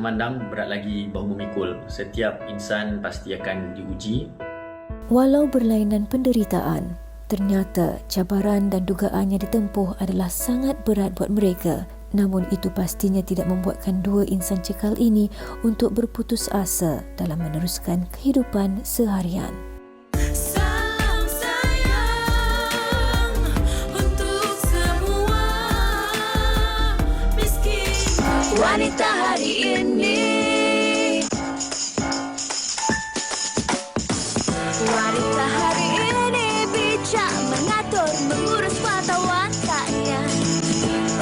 memandang, berat lagi bahu memikul. Setiap insan pasti akan diuji. Walau berlainan penderitaan, ternyata cabaran dan dugaan yang ditempuh adalah sangat berat buat mereka. Namun itu pastinya tidak membuatkan dua insan cekal ini untuk berputus asa dalam meneruskan kehidupan seharian. Wanita hari ini, wanita hari ini bijak mengatur, mengurus mata wataknya,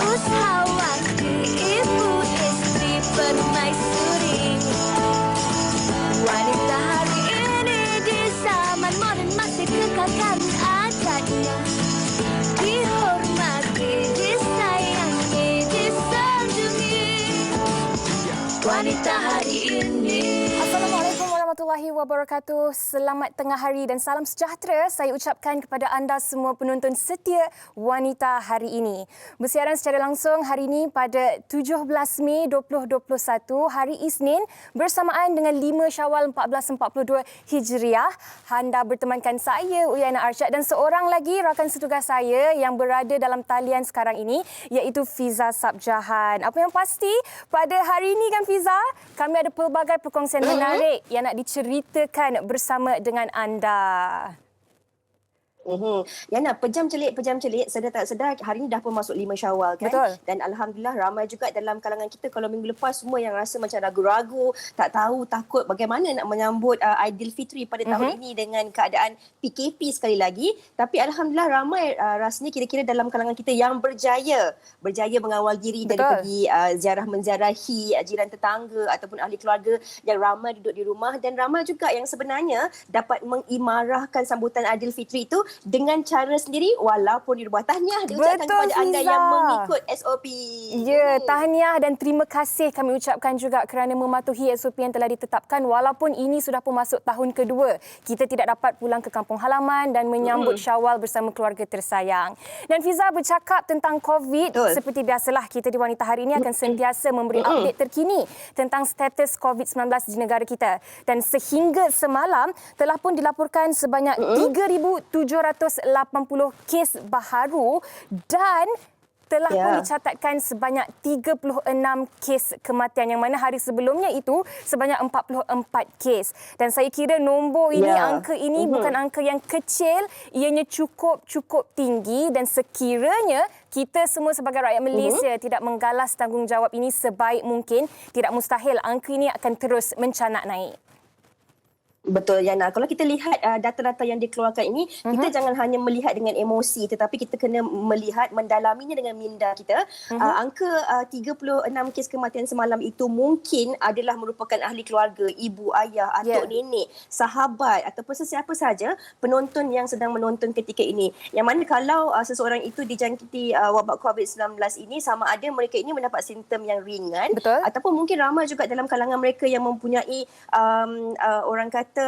usahawati, ibu istri, permaisuri. Wanita hari ini di zaman modern masih kekalkan adatnya, dihormati, disayangi, disanjungi. Wanita hari ini. Assalamualaikum warahmatullahi wabarakatuh. Selamat tengah hari dan salam sejahtera saya ucapkan kepada anda semua penonton setia Wanita hari ini. Bersiaran secara langsung hari ini pada 17 Mei 2021, hari Isnin, bersamaan dengan 5 Syawal 1442 Hijriah. Anda bertemankan saya, Uyana Arsyad, dan seorang lagi rakan setugas saya yang berada dalam talian sekarang ini, iaitu Fiza Sabjahan. Apa yang pasti, pada hari ini kan Fiza, kami ada pelbagai perkongsian menarik yang nak diceritakan bersama dengan anda. Yana, pejam celik, sedar tak sedar hari ni dah pun masuk 5 Syawal kan. Betul. Dan alhamdulillah ramai juga dalam kalangan kita kalau minggu lepas semua yang rasa macam ragu-ragu, tak tahu, takut bagaimana nak menyambut Aidilfitri pada tahun ini dengan keadaan PKP sekali lagi. Tapi alhamdulillah ramai rasanya kira-kira dalam kalangan kita yang berjaya mengawal diri dari pergi ziarah menziarahi jiran tetangga ataupun ahli keluarga yang ramai duduk di rumah, dan ramai juga yang sebenarnya dapat mengimarahkan sambutan Aidilfitri itu dengan cara sendiri walaupun di rumah. Tahniah diucapkan kepada anda yang mengikut SOP. Ya, tahniah dan terima kasih kami ucapkan juga kerana mematuhi SOP yang telah ditetapkan walaupun ini sudah pun masuk tahun kedua. Kita tidak dapat pulang ke kampung halaman dan menyambut Syawal bersama keluarga tersayang. Dan Fiza, bercakap tentang COVID, seperti biasalah kita di Wanita hari ini akan sentiasa memberi update terkini tentang status COVID-19 di negara kita. Dan sehingga semalam telah pun dilaporkan sebanyak 3,780 kes baharu dan telah pun dicatatkan sebanyak 36 kes kematian, yang mana hari sebelumnya itu sebanyak 44 kes. Dan saya kira nombor ini, angka ini bukan angka yang kecil, ianya cukup tinggi, dan sekiranya kita semua sebagai rakyat Malaysia tidak menggalas tanggungjawab ini sebaik mungkin, tidak mustahil angka ini akan terus mencanak naik. Betul, Yana. Kalau kita lihat data-data yang dikeluarkan ini, kita jangan hanya melihat dengan emosi, tetapi kita kena melihat, mendalaminya dengan minda kita. Angka 36 kes kematian semalam itu mungkin adalah merupakan ahli keluarga, ibu, ayah, atuk, nenek, sahabat ataupun sesiapa saja penonton yang sedang menonton ketika ini. Yang mana kalau seseorang itu dijangkiti wabak COVID-19 ini, sama ada mereka ini mendapat simptom yang ringan, ataupun mungkin ramai juga dalam kalangan mereka yang mempunyai orang kata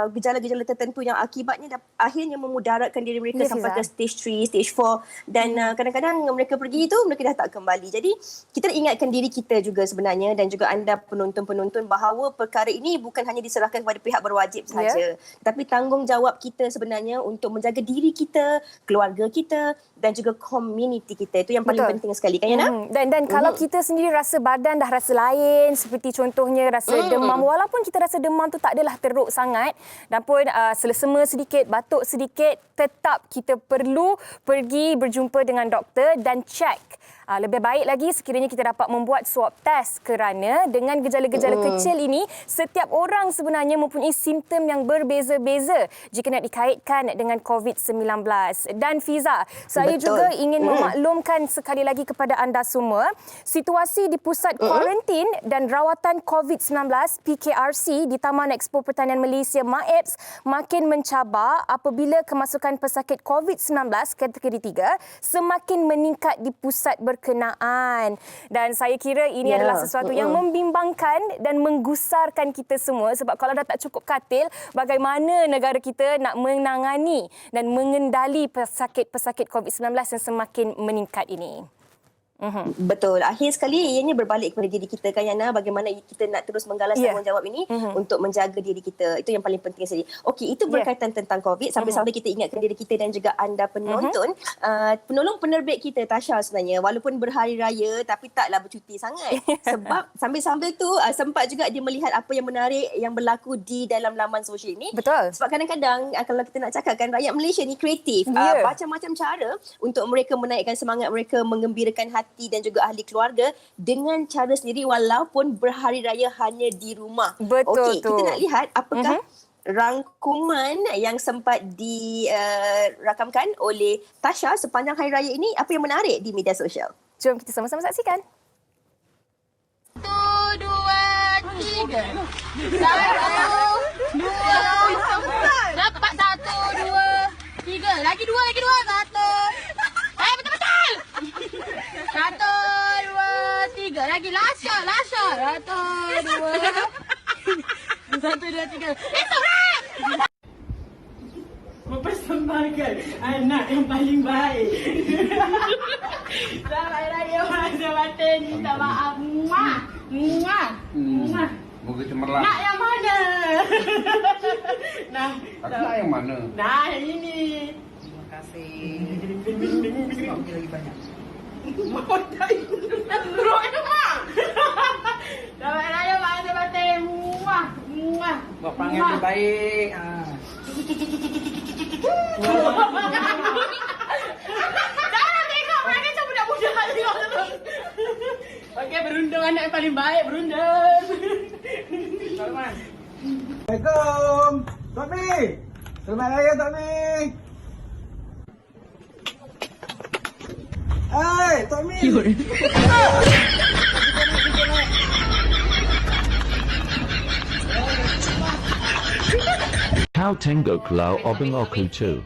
gejala-gejala tertentu yang akibatnya akhirnya memudaratkan diri mereka sampai ke stage 3, stage 4, dan kadang-kadang mereka pergi itu mereka dah tak kembali. Jadi kita ingatkan diri kita juga sebenarnya, dan juga anda penonton-penonton, bahawa perkara ini bukan hanya diserahkan kepada pihak berwajib sahaja, tapi tanggungjawab kita sebenarnya untuk menjaga diri kita, keluarga kita dan juga komuniti kita. Itu yang paling penting sekali kan, Yana? Dan kalau kita sendiri rasa badan dah rasa lain, seperti contohnya rasa demam, walaupun kita rasa demam tu tak adalah teruk sangat dan pun selesema sedikit, batuk sedikit, tetap kita perlu pergi berjumpa dengan doktor dan cek. Lebih baik lagi sekiranya kita dapat membuat swab test, kerana dengan gejala-gejala kecil ini, setiap orang sebenarnya mempunyai simptom yang berbeza-beza jika nak dikaitkan dengan COVID-19. Dan Fiza, saya juga ingin memaklumkan sekali lagi kepada anda semua, situasi di Pusat Kuarantin dan Rawatan COVID-19 PKRC di Taman Expo Pertanian Malaysia MAEPS makin mencabar apabila kemasukan pesakit COVID-19 kategori 3 semakin meningkat di pusat berkenaan. Dan saya kira ini adalah sesuatu yang membimbangkan dan menggusarkan kita semua, sebab kalau dah tak cukup katil, bagaimana negara kita nak menangani dan mengendali pesakit-pesakit COVID-19 yang semakin meningkat ini. Betul. Akhir sekali ianya berbalik kepada diri kita kan Yana, bagaimana kita nak terus menggalas tanggungjawab ini untuk menjaga diri kita. Itu yang paling penting sekali. Okey, itu berkaitan tentang COVID. Sambil-sambil kita ingatkan diri kita dan juga anda penonton, penolong penerbit kita Tasha sebenarnya walaupun berhari raya tapi taklah bercuti sangat. Sebab sambil-sambil tu sempat juga dia melihat apa yang menarik yang berlaku di dalam laman sosial ini. Betul. Sebab kadang-kadang kalau kita nak cakap kan rakyat Malaysia ni kreatif. Macam-macam cara untuk mereka menaikkan semangat mereka, mengembirakan hati dan juga ahli keluarga dengan cara sendiri walaupun berhari raya hanya di rumah. Betul. Okey, kita nak lihat apakah rangkuman yang sempat dirakamkan oleh Tasha sepanjang hari raya ini, apa yang menarik di media sosial. Jom kita sama-sama saksikan. 1, 2, 3. 1, 2. Dapat 1, 2, 3. Lagi 2. 1. Betul-betul. 1, 2, 3. Lagi Lasha. 1, 2. 1, 2, 3. Itu lah. Mempersembahkan anak yang paling baik. Selamat Raya Masa Batin. Minta maaf. Muah. Moga cemerlang. Nak yang mana? Nah, Nak yang mana? nah yang ini. Terima kasih. Sebab dia lagi banyak. Mau tak teruk itu mak. Selamat Raya Masa Batin. Muah. Buat perangai terbaik. Jangan tengok perangai macam budak-budak tengok tu. Okey, berundung anak yang paling baik, berundung. Assalamualaikum. Tok Mi. Selamat Raya Tok Mi. Hai, Tok Mi. How Tengo Klau Obing Oku too.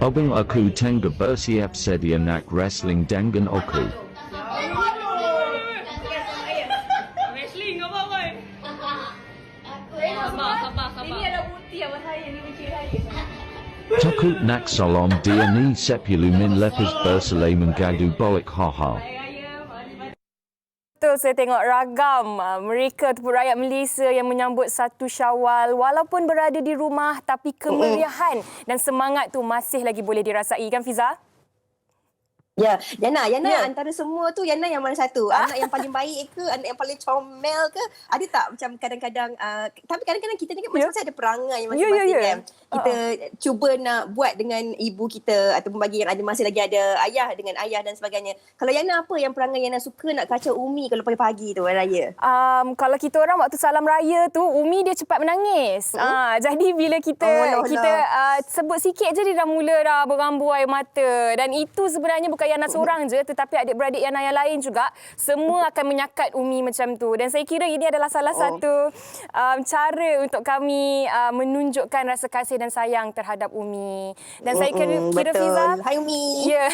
Obing Oku Tenga Bersiap Sedia Nak Wrestling Dangan Oku. Wrestling apa boy? Ini ada bukti apa saya ni kecil saya. Takut Nak Solom Dia Ni Sepulumin Lepers Bersalaman Gadu Boik Haha. Betul, saya tengok ragam mereka ataupun rakyat Malaysia yang menyambut 1 Syawal walaupun berada di rumah tapi kemeriahan dan semangat tu masih lagi boleh dirasai kan Fiza? Ya, Yana antara semua tu Yana yang mana satu? Anak yang paling baik ke, anak yang paling comel ke? Ada tak macam kadang-kadang tapi kadang-kadang kita ni kan macam-macam ada perangai masing-masing kan. Kita cuba nak buat dengan ibu kita ataupun bagi yang ada masih lagi ada ayah dengan ayah dan sebagainya. Kalau Yana apa yang perangai Yana suka nak kacau Umi kalau pagi-pagi tu hari raya? Kalau kita orang waktu salam raya tu Umi dia cepat menangis. Jadi bila kita sebut sikit je dia dah mula dah berambu air mata dan itu sebenarnya bukan Yana seorang je tetapi adik-beradik Yana yang lain juga semua akan menyakat Umi macam tu dan saya kira ini adalah salah satu cara untuk kami menunjukkan rasa kasih dan sayang terhadap Umi dan saya kira Fiza, Hai Umi. ya.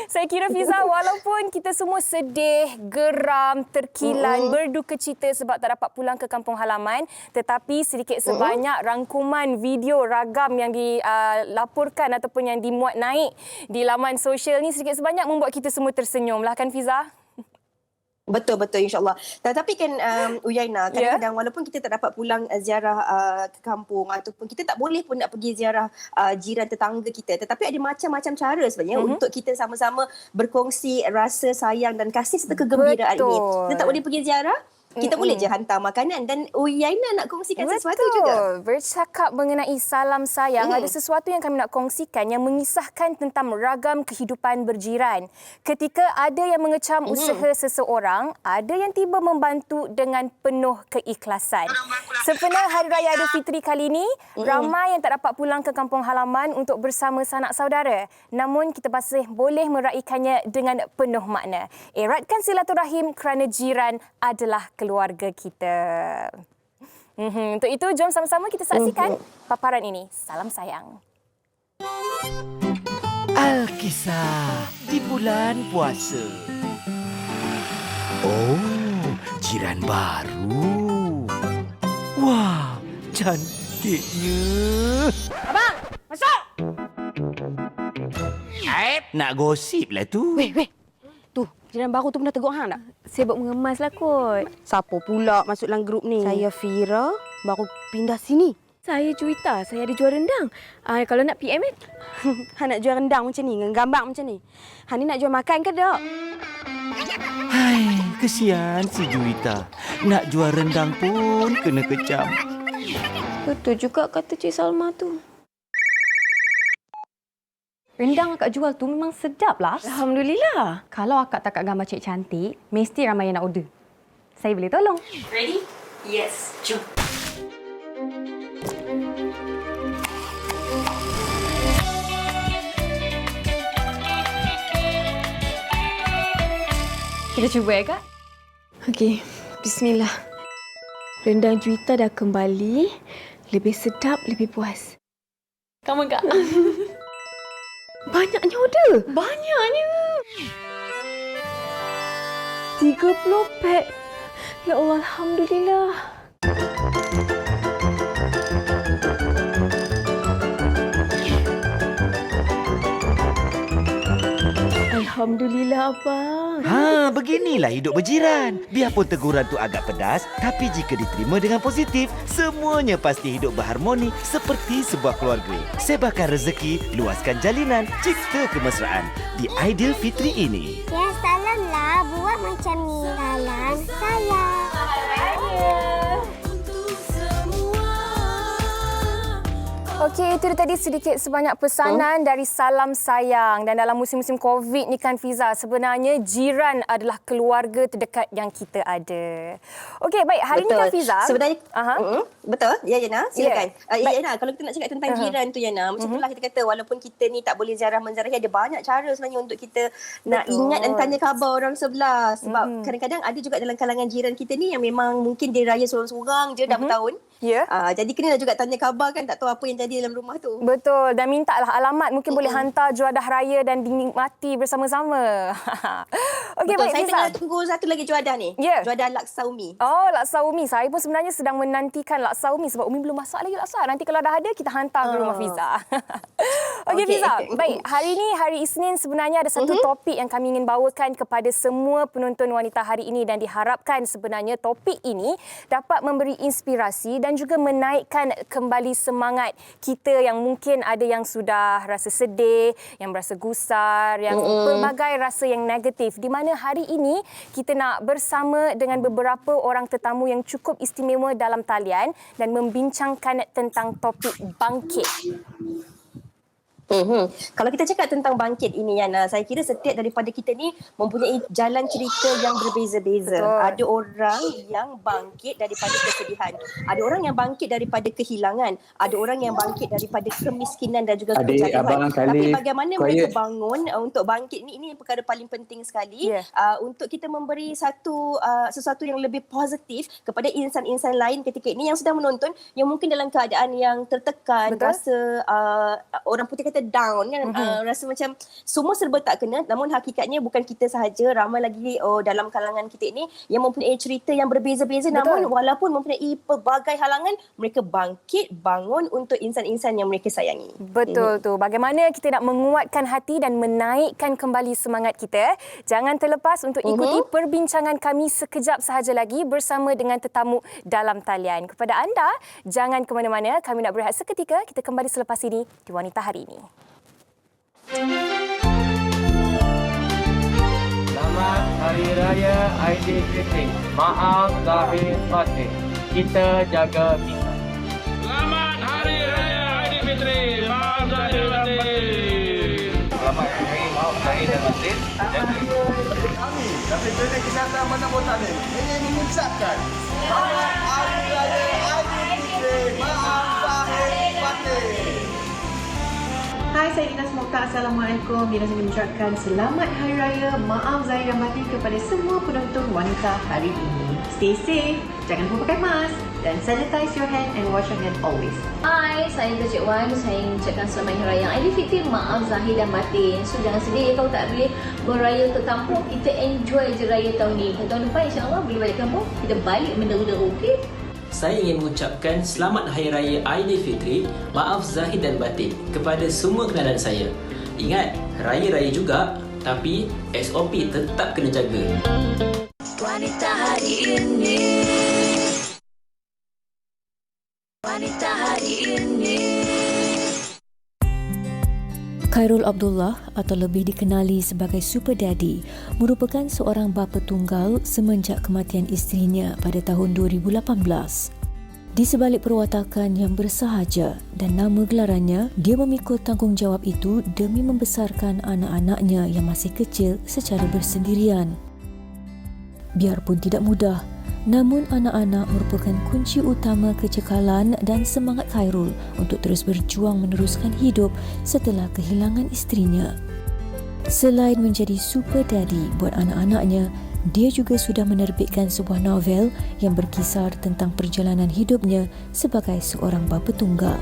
Saya kira Fiza walaupun kita semua sedih, geram, terkilan, berduka cita sebab tak dapat pulang ke kampung halaman tetapi sedikit sebanyak rangkuman video ragam yang dilaporkan ataupun yang dimuat naik di laman sosial ni sedikit sebanyak membuat kita semua tersenyum lah kan Fiza? Betul insyaAllah. Tetapi kan Uyaina, kadang-kadang walaupun kita tak dapat pulang ziarah ke kampung ataupun kita tak boleh pun nak pergi ziarah jiran tetangga kita, tetapi ada macam-macam cara sebenarnya untuk kita sama-sama berkongsi rasa sayang dan kasih serta kegembiraan ini. Kita tak boleh pergi ziarah, kita boleh je hantar makanan dan Uyaina nak kongsikan sesuatu juga. Bercakap mengenai salam sayang, ada sesuatu yang kami nak kongsikan yang mengisahkan tentang ragam kehidupan berjiran. Ketika ada yang mengecam usaha seseorang, ada yang tiba membantu dengan penuh keikhlasan. Sempena Hari Raya Aidilfitri kali ini, ramai yang tak dapat pulang ke kampung halaman untuk bersama sanak saudara. Namun kita masih boleh meraikannya dengan penuh makna. Eratkan silaturahim kerana jiran adalah keluarga kita. Untuk itu, jom sama-sama kita saksikan paparan ini. Salam sayang. Alkisah di bulan puasa. Oh, jiran baru. Wah, cantiknya. Abang, masuk! Nak gosip lah tu. Weh. Tu, jiran baru tu pernah tegur hang tak? Sibuk mengemas lah kot. Siapa pula masuk dalam grup ni? Saya Fira, baru pindah sini. Saya Juwita, saya ada jual rendang. Kalau nak PM kan? Hang nak jual rendang macam ni, dengan gambar macam ni. Hang ni nak jual makan ke tak? Hai, kesian si Juwita. Nak jual rendang pun kena kecam. Betul juga kata Cik Salma tu. Rendang akak jual tu memang sedap lah. Alhamdulillah. Kalau akak tak gambar cik cantik, mesti ramai yang nak order. Saya boleh tolong. Ready? Yes. Jom. Kita cuba ya, Kak? Okey, bismillah. Rendang Juwita dah kembali. Lebih sedap, lebih puas. Kamu, Kak? Banyaknya order. Banyaknya. 30 pack. Ya Allah, Alhamdulillah. Alhamdulillah, Abang. Beginilah hidup berjiran. Biarpun teguran tu agak pedas, tapi jika diterima dengan positif, semuanya pasti hidup berharmoni seperti sebuah keluarga. Sebarkan rezeki, luaskan jalinan, cipta kemesraan di Aidilfitri ini. Ya, salamlah. Buat macam ni. Salam saya. Okey, itu tadi sedikit sebanyak pesanan dari Salam Sayang. Dan dalam musim-musim COVID ni kan Fiza, sebenarnya jiran adalah keluarga terdekat yang kita ada. Okey, baik. Hari ni kan Fiza. Sebenarnya, betul. Ya, Yana. Silakan. Yana, kalau kita nak cakap tentang jiran tu, Yana, macam itulah kita kata, walaupun kita ni tak boleh ziarah-menziarahi, ada banyak cara sebenarnya untuk kita nak ingat dan tanya khabar orang sebelah. Sebab kadang-kadang ada juga dalam kalangan jiran kita ni yang memang mungkin dia raya seorang-seorang je dah bertahun. Ya. Jadi kenalah juga tanya khabar kan, tak tahu apa yang jadi dalam rumah tu. Betul. Dan mintalah alamat, mungkin boleh hantar juadah raya dan dinikmati bersama-sama. Okey, baik, Saya Fiza. tengah tunggu satu lagi juadah ni. Ya. Juadah laksa Umi. Oh, laksa Umi. Saya pun sebenarnya sedang menantikan laksa Umi sebab Umi belum masak lagi laksa. Nanti kalau dah ada, kita hantar ke rumah Fiza. Okey, Fiza. Baik, hari ni hari Isnin sebenarnya ada satu topik yang kami ingin bawakan kepada semua penonton wanita hari ini dan diharapkan sebenarnya topik ini dapat memberi inspirasi dan juga menaikkan kembali semangat kita yang mungkin ada yang sudah rasa sedih, yang berasa gusar, yang pelbagai rasa yang negatif. Di mana hari ini kita nak bersama dengan beberapa orang tetamu yang cukup istimewa dalam talian dan membincangkan tentang topik bangkit. Kalau kita cakap tentang bangkit ini, Yana, saya kira setiap daripada kita ni mempunyai jalan cerita yang berbeza-beza. Ada orang yang bangkit daripada kesedihan. Ada orang yang bangkit daripada kehilangan. Ada orang yang bangkit daripada kemiskinan dan juga kejatuhan. Tapi bagaimana mereka bangun untuk bangkit ini perkara paling penting sekali. Untuk kita memberi sesuatu yang lebih positif kepada insan-insan lain ketika ini yang sedang menonton, yang mungkin dalam keadaan yang tertekan, rasa orang putih kata down kan, rasa macam semua serba tak kena, namun hakikatnya bukan kita sahaja, ramai lagi dalam kalangan kita ini yang mempunyai cerita yang berbeza-beza. Namun walaupun mempunyai pelbagai halangan, mereka bangkit, bangun untuk insan-insan yang mereka sayangi. Betul tu. Bagaimana kita nak menguatkan hati dan menaikkan kembali semangat kita. Jangan terlepas untuk ikuti perbincangan kami sekejap sahaja lagi bersama dengan tetamu dalam talian. Kepada anda, jangan ke mana-mana, kami nak berehat seketika. Kita kembali selepas ini di Wanita Hari Ini. Selamat Hari Raya Aidilfitri. Maaf zahir batin. Kita jaga kita. Selamat Hari Raya Aidilfitri. Maaf zahir batin. Selamat Hari Maaf Zahir dan Batin. Kami dari Klinik Kesihatan Bandar Botani ingin mengucapkan Selamat Hari Raya Aidilfitri. Maaf zahir batin. Hai, saya Dinas Mokhtar. Assalamualaikum. Dinas ingin mengucapkan Selamat Hari Raya Maaf Zahir dan Batin kepada semua penonton wanita hari ini. Stay safe, jangan lupa pakai mask dan sanitize your hand and wash your hand always. Hai, saya Cik Wan. Saya ingin mengucapkan Selamat Hari Raya Aidilfitri Maaf Zahir dan Batin. So jangan sedih kalau tak boleh beraya untuk kampung. Kita enjoy je raya tahun ni. Tahun depan insya-Allah boleh balik kampung. Kita balik menderu-deru, okey? Saya ingin mengucapkan Selamat Hari Raya Aidilfitri, Maaf Zahir dan Batin kepada semua kenalan saya. Ingat, raya-raya juga, tapi SOP tetap kena jaga. Wanita hari ini. Wanita hari ini. Khairul Abdullah atau lebih dikenali sebagai Super Daddy merupakan seorang bapa tunggal semenjak kematian isterinya pada tahun 2018. Di sebalik perwatakan yang bersahaja dan nama gelarannya, dia memikul tanggungjawab itu demi membesarkan anak-anaknya yang masih kecil secara bersendirian. Biarpun tidak mudah, namun anak-anak merupakan kunci utama kecekalan dan semangat Khairul untuk terus berjuang meneruskan hidup setelah kehilangan isterinya. Selain menjadi super daddy buat anak-anaknya, dia juga sudah menerbitkan sebuah novel yang berkisar tentang perjalanan hidupnya sebagai seorang bapa tunggal.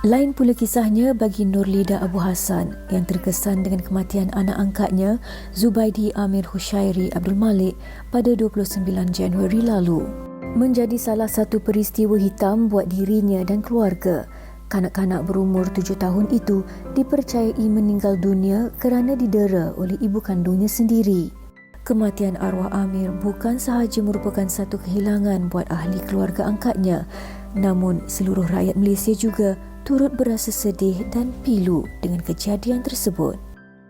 Lain pula kisahnya bagi Nurlida Abu Hassan yang terkesan dengan kematian anak angkatnya Zubaidi Amir Hushairi Abdul Malik pada 29 Januari lalu. Menjadi salah satu peristiwa hitam buat dirinya dan keluarga. Kanak-kanak berumur 7 tahun itu dipercayai meninggal dunia kerana didera oleh ibu kandungnya sendiri. Kematian arwah Amir bukan sahaja merupakan satu kehilangan buat ahli keluarga angkatnya, namun seluruh rakyat Malaysia juga turut berasa sedih dan pilu dengan kejadian tersebut.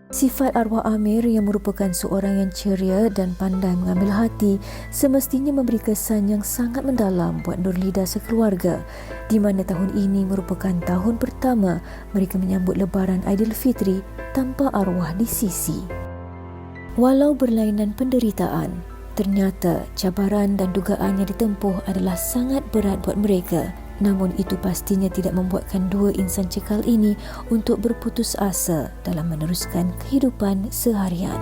Sifat arwah Amir yang merupakan seorang yang ceria dan pandai mengambil hati semestinya memberi kesan yang sangat mendalam buat Nurlida sekeluarga, di mana tahun ini merupakan tahun pertama mereka menyambut Lebaran Aidilfitri tanpa arwah di sisi. Walau berlainan penderitaan, ternyata cabaran dan dugaan yang ditempuh adalah sangat berat buat mereka. Namun itu pastinya tidak membuatkan dua insan cekal ini untuk berputus asa dalam meneruskan kehidupan seharian.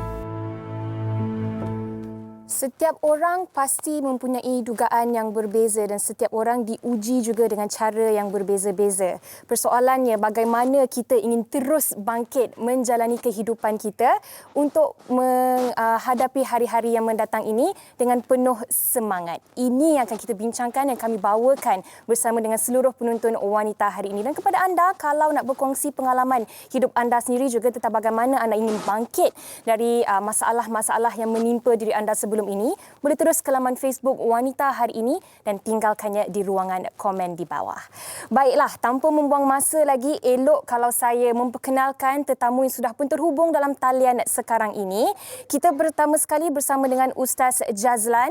Setiap orang pasti mempunyai dugaan yang berbeza dan setiap orang diuji juga dengan cara yang berbeza-beza. Persoalannya bagaimana kita ingin terus bangkit menjalani kehidupan kita untuk menghadapi hari-hari yang mendatang ini dengan penuh semangat. Ini yang akan kita bincangkan, yang kami bawakan bersama dengan seluruh penonton wanita hari ini. Dan kepada anda, kalau nak berkongsi pengalaman hidup anda sendiri juga tentang bagaimana anda ingin bangkit dari masalah-masalah yang menimpa diri anda sebelum ini, boleh terus ke laman Facebook Wanita Hari Ini dan tinggalkannya di ruangan komen di bawah. Baiklah, tanpa membuang masa lagi, elok kalau saya memperkenalkan tetamu yang sudah pun terhubung dalam talian sekarang ini. Kita pertama sekali bersama dengan Ustaz Jazlan.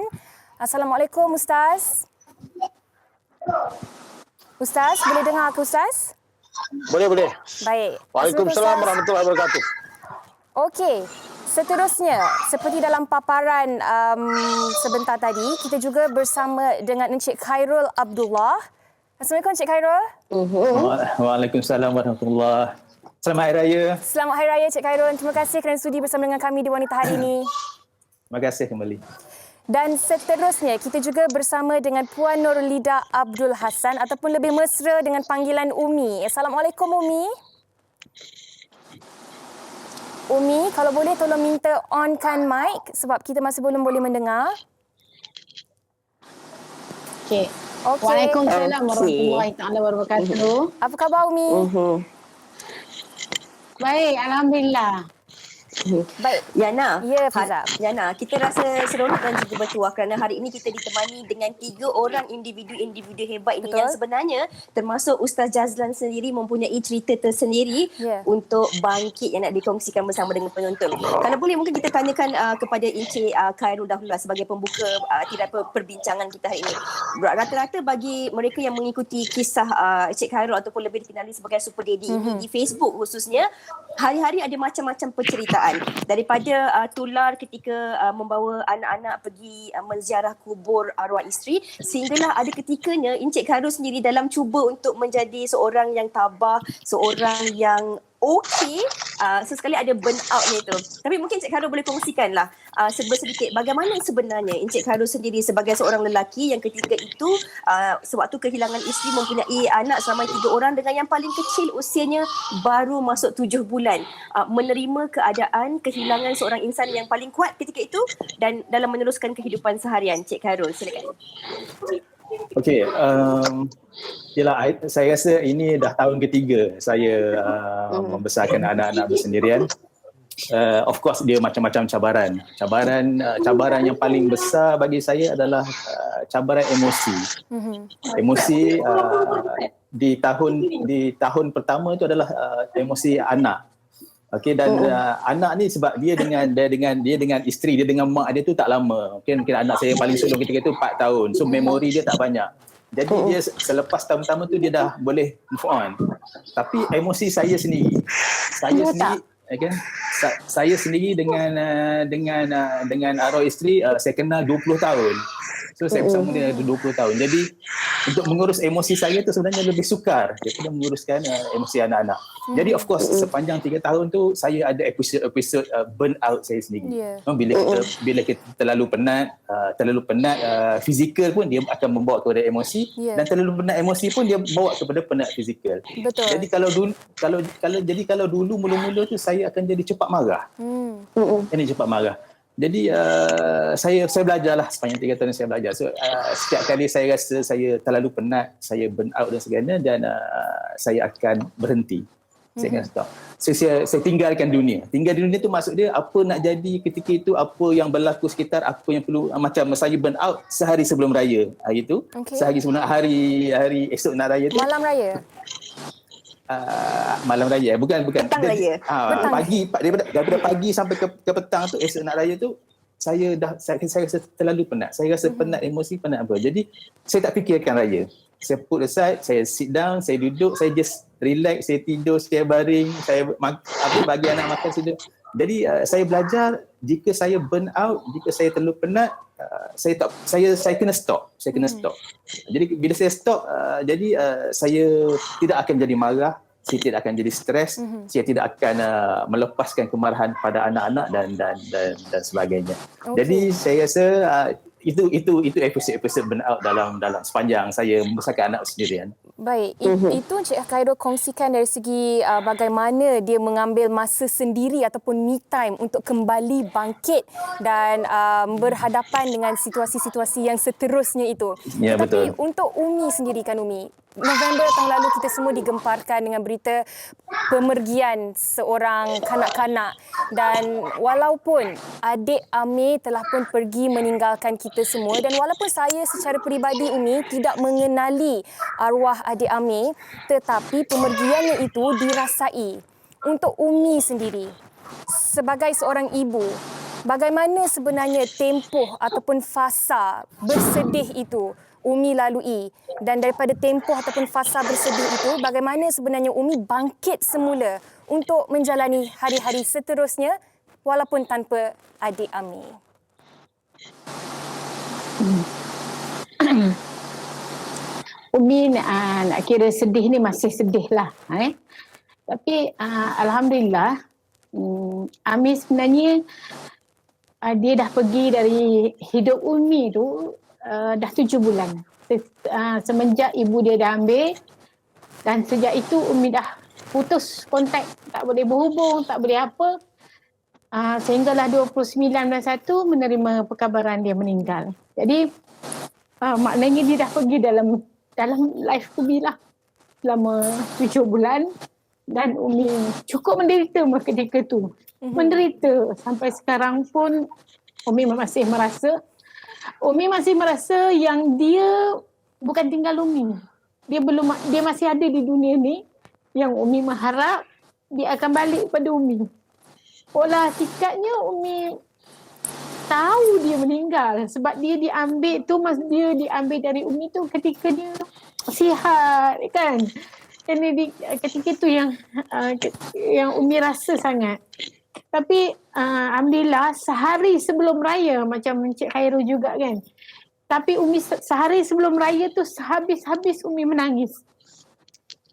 Assalamualaikum Ustaz. Ustaz, boleh dengar aku Ustaz? Boleh. Baik. Waalaikumsalam warahmatullahi wabarakatuh. Okey. Seterusnya, seperti dalam paparan sebentar tadi, kita juga bersama dengan Encik Khairul Abdullah. Assalamualaikum Encik Khairul. Waalaikumsalam warahmatullahi. Selamat Hari Raya. Selamat Hari Raya Encik Khairul. Terima kasih kerana sudi bersama dengan kami di Wanita Hari ini. Terima kasih kembali. Dan seterusnya, kita juga bersama dengan Puan Nurlida Abdul Hassan ataupun lebih mesra dengan panggilan Umi. Assalamualaikum Umi. Umi, kalau boleh tolong minta onkan mic sebab kita masih belum boleh mendengar. Okey. Waalaikumsalam warahmatullahi taala wabarakatuh. Apa khabar Umi? Baik, alhamdulillah. Baik, Yana. Ya, Fiza. Yana, kita rasa seronok dan juga bertuah kerana hari ini kita ditemani dengan 3 orang individu-individu hebat ini. Betul. Yang sebenarnya termasuk Ustaz Jazlan sendiri mempunyai cerita tersendiri untuk bangkit yang nak dikongsikan bersama dengan penonton. Kalau boleh mungkin kita tanyakan kepada Encik Khairul dahulu sebagai pembuka tidak perbincangan kita hari ini. Rata-rata bagi mereka yang mengikuti kisah Encik Khairul ataupun lebih dikenali sebagai Super Daddy ini di Facebook khususnya, hari-hari ada macam-macam penceritaan. Daripada tular ketika membawa anak-anak pergi menziarah kubur arwah isteri, sehinggalah ada ketikanya Encik Khairul sendiri dalam cuba untuk menjadi seorang yang tabah, seorang yang okey, sesekali ada burn outnya itu. Tapi mungkin Encik Khairul boleh kongsikanlah sedikit bagaimana sebenarnya Encik Khairul sendiri sebagai seorang lelaki yang ketika itu sewaktu kehilangan isteri mempunyai anak selama 3 orang dengan yang paling kecil usianya baru masuk 7 bulan. Menerima keadaan kehilangan seorang insan yang paling kuat ketika itu dan dalam meneruskan kehidupan seharian. Encik Khairul, silakan. Okey, yalah, saya rasa ini dah tahun ketiga saya membesarkan anak-anak bersendirian. Of course dia macam-macam cabaran yang paling besar bagi saya adalah cabaran emosi. Emosi di tahun pertama itu adalah emosi anak. Okey, dan anak ni sebab dia dengan isteri dia, dengan mak dia tu tak lama. Mungkin anak saya yang paling sulung ketika tu 4 tahun. So memori dia tak banyak. Jadi dia selepas tahun pertama tu dia dah boleh move on. Tapi emosi saya sendiri okay? Saya sendiri dengan arwah isteri saya kenal 20 tahun. So saya bersama dia 20 tahun. Jadi untuk mengurus emosi saya tu sebenarnya lebih sukar daripada menguruskan emosi anak-anak. Jadi of course sepanjang 3 tahun tu saya ada episod burn out saya sendiri. Bila kita terlalu penat fizikal pun dia akan membawa kepada emosi, dan terlalu penat emosi pun dia bawa kepada penat fizikal. Jadi kalau dulu mula-mula tu saya akan jadi cepat marah. Cepat marah. Jadi saya belajarlah sepanjang 3 tahun saya belajar. So setiap kali saya rasa saya terlalu penat, saya burn out dan sebagainya, dan saya akan berhenti. Saya akan stop. Saya tinggalkan dunia. Tinggal dunia tu maksud dia apa nak jadi ketika itu, apa yang berlaku sekitar, apa yang perlu. Macam saya burn out sehari sebelum raya hari tu. Sehari sebelum hari esok nak raya tu. Malam raya. Malam raya bukan petang raya. Pagi daripada pagi sampai ke petang tu esok nak raya tu saya rasa terlalu penat. Saya rasa penat emosi, penat apa. Jadi saya tak fikirkan raya. Saya put aside, saya sit down, saya duduk, saya just relax, saya tidur, saya baring, saya bagi anak makan tidur. Jadi saya belajar jika saya burn out, jika saya terlalu penat, saya kena stop. Jadi bila saya stop, saya tidak akan jadi marah, saya tidak akan jadi stres, saya tidak akan melepaskan kemarahan pada anak-anak dan sebagainya. Jadi saya rasa itu episod burn out dalam sepanjang saya membesarkan anak sendirian. Baik, itu Encik Khairul kongsikan dari segi bagaimana dia mengambil masa sendiri ataupun me time untuk kembali bangkit dan berhadapan dengan situasi-situasi yang seterusnya itu. Ya, Tapi betul. untuk Umi sendiri kan Umi, November tahun lalu kita semua digemparkan dengan berita pemergian seorang kanak-kanak, dan walaupun adik Amir telah pun pergi meninggalkan kita semua, dan walaupun saya secara peribadi Umi tidak mengenali arwah adik Amir, tetapi pemergiannya itu dirasai. Untuk Umi sendiri sebagai seorang ibu, bagaimana sebenarnya tempoh ataupun fasa bersedih itu Umi lalui, dan daripada tempoh ataupun fasa bersedih itu bagaimana sebenarnya Umi bangkit semula untuk menjalani hari-hari seterusnya walaupun tanpa adik Amir? Umi nak kira sedih ni masih sedih lah. Tapi Alhamdulillah Amir sebenarnya dia dah pergi dari hidup Umi tu dah 7 bulan. Semenjak ibu dia dah ambil, dan sejak itu Umi dah putus kontak, tak boleh berhubung, tak boleh apa. Sehinggalah 29 bulan 1 menerima perkabaran dia meninggal. Jadi maknanya dia dah pergi dalam life Umi lah selama 7 bulan, dan Umi cukup menderita ketika tu. Menderita sampai sekarang pun Umi masih merasa yang dia bukan tinggal Umi. Dia masih ada di dunia ni, yang Umi mengharap dia akan balik pada Umi. Olah tikatnya Umi tahu dia meninggal sebab dia diambil tu, dia diambil dari Umi tu ketika dia sihat kan. Ketika tu yang Umi rasa sangat. Tapi alhamdulillah sehari sebelum raya, macam Encik Khairul juga kan. Tapi Umi sehari sebelum raya tu habis-habis Umi menangis.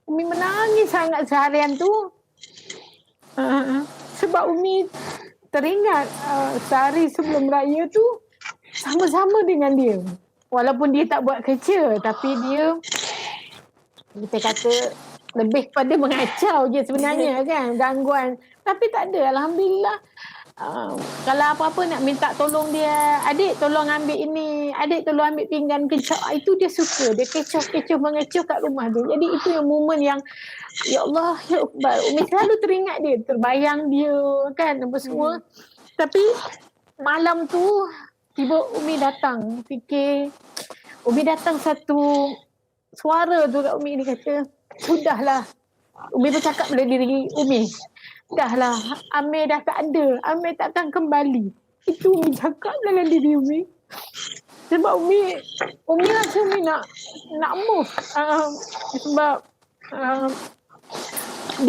Umi menangis sangat seharian tu. Sebab Umi teringat sehari sebelum raya tu sama-sama dengan dia. Walaupun dia tak buat kerja, tapi dia kita kata lebih pada mengacau je sebenarnya kan, gangguan. Tapi tak ada, alhamdulillah kalau apa-apa nak minta tolong dia, adik tolong ambil ini, adik tolong ambil pinggan kecap, itu dia suka. Dia kecoh-kecoh mengecoh kat rumah dia. Jadi itu yang momen yang ya Allah, ya Akbar. Umi selalu teringat dia, terbayang dia kan apa semua. Tapi malam tu tiba Umi datang, fikir Umi datang satu suara tu kat Umi ni kata, sudahlah. Umi bercakap pada diri Umi, dahlah, Amir dah tak ada, Amir takkan kembali. Itu Umi cakap dalam diri Umi. Sebab Umi rasa Umi nak move. Sebab